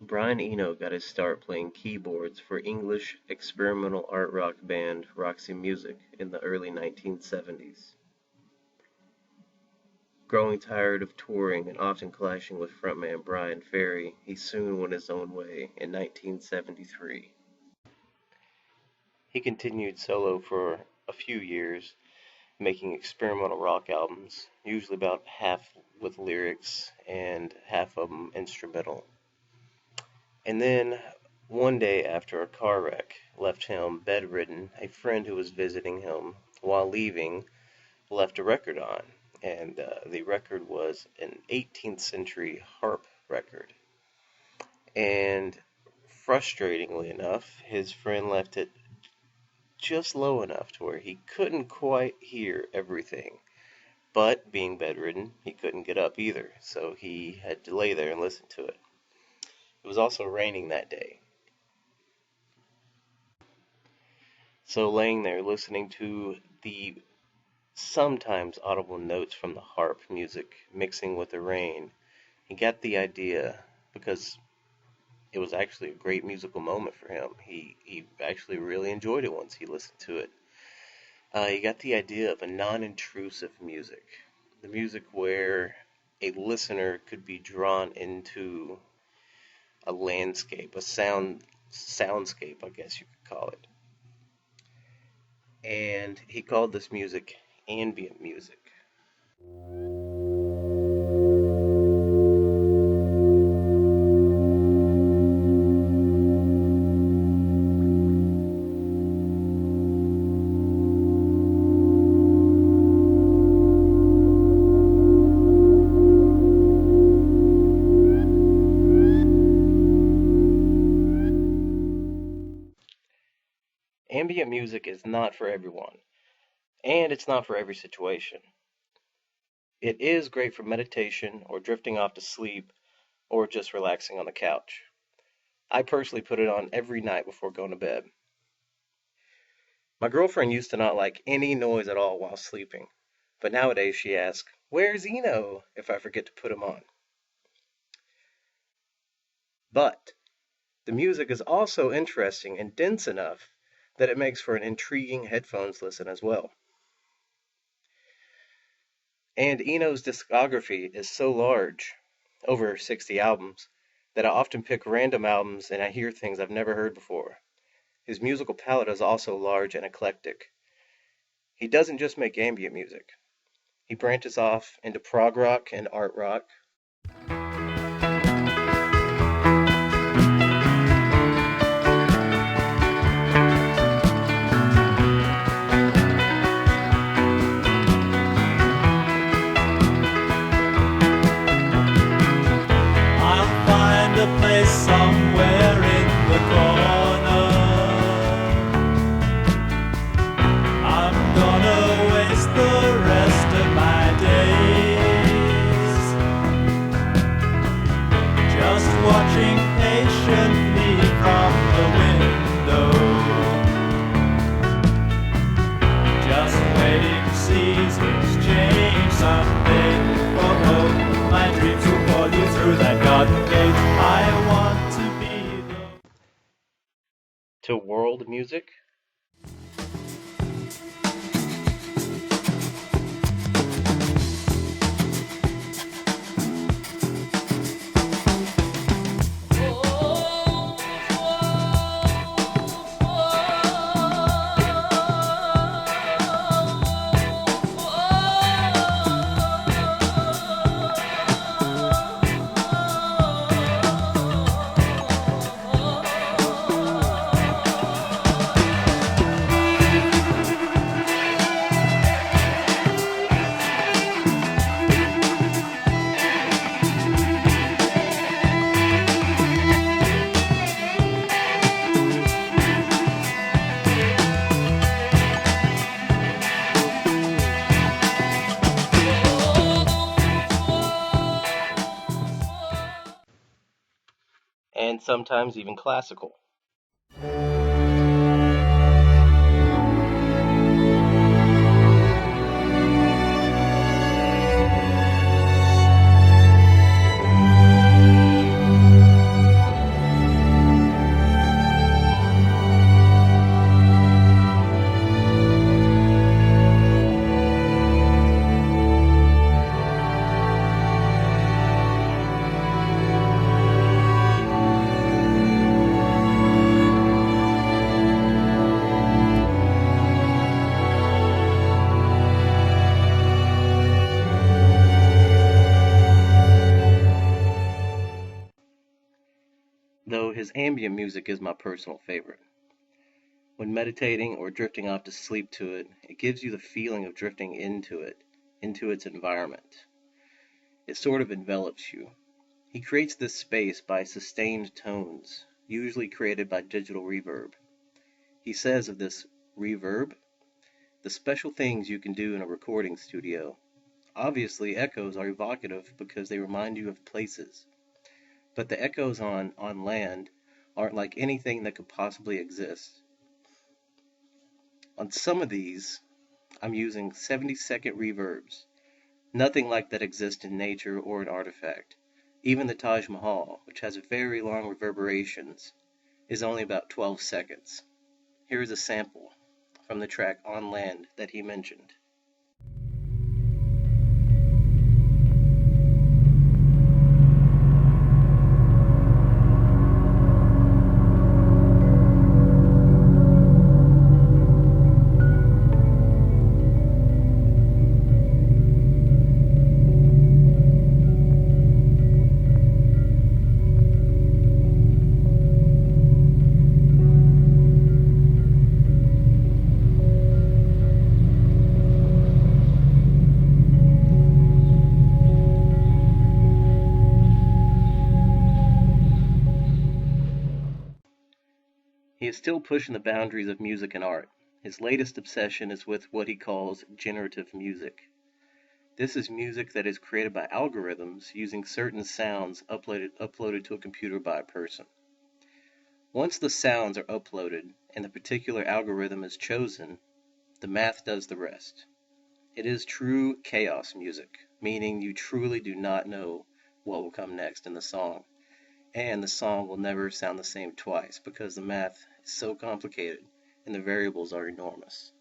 Brian Eno got his start playing keyboards for English experimental art rock band Roxy Music in the early 1970s. Growing tired of touring and often clashing with frontman Brian Ferry, he soon went his own way in 1973. He continued solo for a few years, making experimental rock albums, usually about half with lyrics and half of them instrumental. And then, one day after a car wreck left him bedridden, a friend who was visiting him while leaving left a record on. And the record was an 18th century harp record. And frustratingly enough, his friend left it just low enough to where he couldn't quite hear everything. But being bedridden, he couldn't get up either, so he had to lay there and listen to it. It was also raining that day. So laying there listening to the sometimes audible notes from the harp music mixing with the rain, he got the idea, because it was actually a great musical moment for him. He actually really enjoyed it once he listened to it. He got the idea of a non-intrusive music. The music where a listener could be drawn into a landscape, a soundscape, I guess you could call it. And he called this music ambient music. Ambient music is not for everyone, and it's not for every situation. It is great for meditation or drifting off to sleep or just relaxing on the couch. I personally put it on every night before going to bed. My girlfriend used to not like any noise at all while sleeping, but nowadays she asks, "Where's Eno?" if I forget to put him on. But the music is also interesting and dense enough that it makes for an intriguing headphones listen as well. And Eno's discography is so large, over 60 albums, that I often pick random albums and I hear things I've never heard before. His musical palette is also large and eclectic. He doesn't just make ambient music. He branches off into prog rock and art rock. Somewhere in the corner, I'm gonna waste the rest of my days just watching patiently from the window, just waiting seasons change someday. Oh no, my dreams will call you through that garden gate. I want to world music. And sometimes even classical. his ambient music is my personal favorite. When meditating or drifting off to sleep to it, it gives you the feeling of drifting into it, into its environment. It sort of envelops you. He creates this space by sustained tones, usually created by digital reverb. He says of this reverb, the special things you can do in a recording studio. Obviously, echoes are evocative because they remind you of places. But the echoes on land aren't like anything that could possibly exist. On some of these, I'm using 70-second reverbs, nothing like that exists in nature or an artifact. Even the Taj Mahal, which has very long reverberations, is only about 12 seconds. Here is a sample from the track On Land that he mentioned. He is still pushing the boundaries of music and art. His latest obsession is with what he calls generative music. This is music that is created by algorithms using certain sounds uploaded to a computer by a person. Once the sounds are uploaded and the particular algorithm is chosen, the math does the rest. It is true chaos music, meaning you truly do not know what will come next in the song. And the song will never sound the same twice because the math is so complicated and the variables are enormous.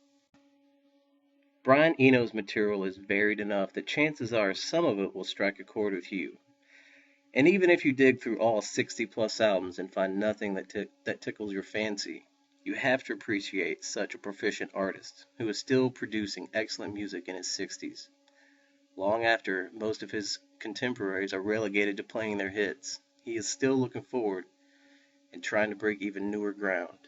Brian Eno's material is varied enough that chances are some of it will strike a chord with you. And even if you dig through all 60 plus albums and find nothing that tickles your fancy, you have to appreciate such a proficient artist who is still producing excellent music in his 60s, long after most of his contemporaries are relegated to playing their hits. He is still looking forward and trying to break even newer ground.